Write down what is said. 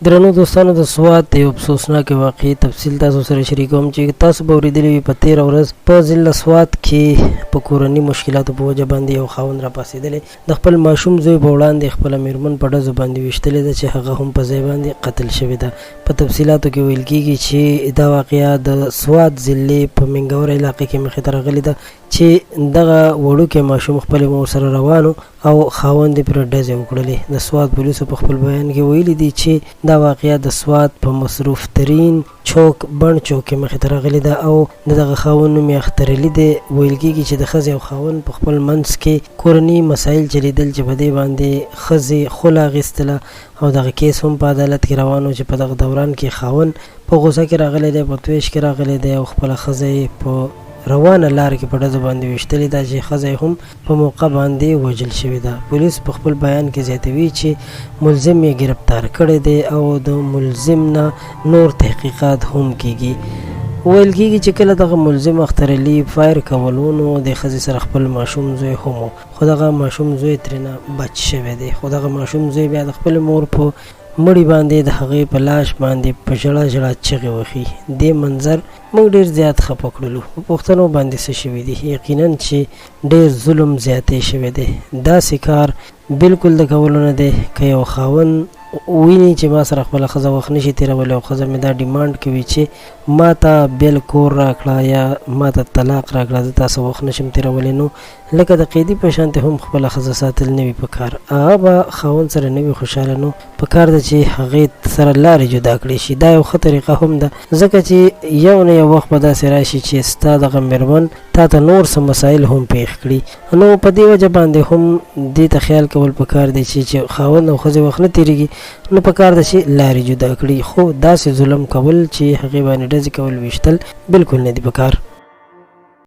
درنو دوستانو د سوات یو افسوسناک واقعي تفصیل تاسو سره شریکوم چې تاسو به اورېدلی وي په 13 ورځ په ضلع سوات کې په کورني مشکلاتو په وجه باندې یو خاوند را پاسېدلی د خپل ماشوم زوی په وړاندې خپله میرمن په ډزو باندې ویشتلې ده چې هغه هم په ځای باندې قتل شوې ده. په تفصیلاتو کې ویل کېږي چې دا واقعه د سوات ضلع په منګور علاقې کې مخې ته راغلې ده چې دغه وړوکی ماشوم خپلې مور سره روانو او خاوند یې پرې ډزې وکړلې. د سوات پولیسو په خپل بیان کې ویلي دي چې دا واقعه د سوات په مصروف ترین چوک بڼ چوک کې مخې ته راغلې ده او د دغه خاوند نوم یې اختر علي دی. ویل کېږي چې د ښځې او خاوند په خپل منځ کې کورني مسایل چلیدل چې په دې باندې ښځې خوله اخیستله او دغه کیس هم په عدالت کې روان و چې په دغه دوران کې خاوند په غوسه کې راغلی دی، په تویش کې راغلی دی او خپله ښځه یې په روانه لار کې په ډزو باندې ویشتلې ده چې ښځه هم په موقع باندې وژل شوې ده. پولیس په خپل بیان کې زیاتوي چې ملزم یې ګرفتار کړی دی او د ملزم نه نور تحقیقات هم کیږي. ویل کېږي چې کله دغه ملزم اختر علي فایر کولو نو د ښځې سره خپل ماشوم زوی هم و، خو دغه ماشوم زوی ترېنه بچ شوی دی. خو دغه ماشوم زوی بیا د خپلې مور په مړی باندې د هغې په لاش باندې په ژړا ژړا چغې وهي. دې منظر موږ ډېر زیات خفه کړلو. په پوښتنو باندې څه شوي دي؟ یقینا چې ډېر ظلم زیاتی شوی دی. داسې کار بالکل د کولو نه دی. که یو خاوند ویني چې ما سره خپله ښځه وخت نشي تېرولی او ښځه مې دا ډیمانډ کوي چې ما ته بیل کور راکړه یا ما ته طلاق راکړه، زه تاسو وخت نشم تېرولی، نو لکه د قیدي په شانتې هم خپله ښځه ساتل نه وي په کار. هغه به خاوند سره نه وي خوشحاله، نو په کار ده چې هغې سره لارې جدا کړې شي. دا یو ښه طریقه هم ده ځکه چې یو نه یو وخت به داسې راشي چې ستا دغه میرمن تا ته نور څه مسایل هم پیښ کړي. نو په دې وجه باندې هم دې ته خیال کول پکار دی چې خاوند او ښځې وخت نه تېرېږي نو پکار ده چې لارې جدا کړي. خو داسې ظلم کول چې هغې باندې ډزې کول ویشتل بالکل نه دي پکار.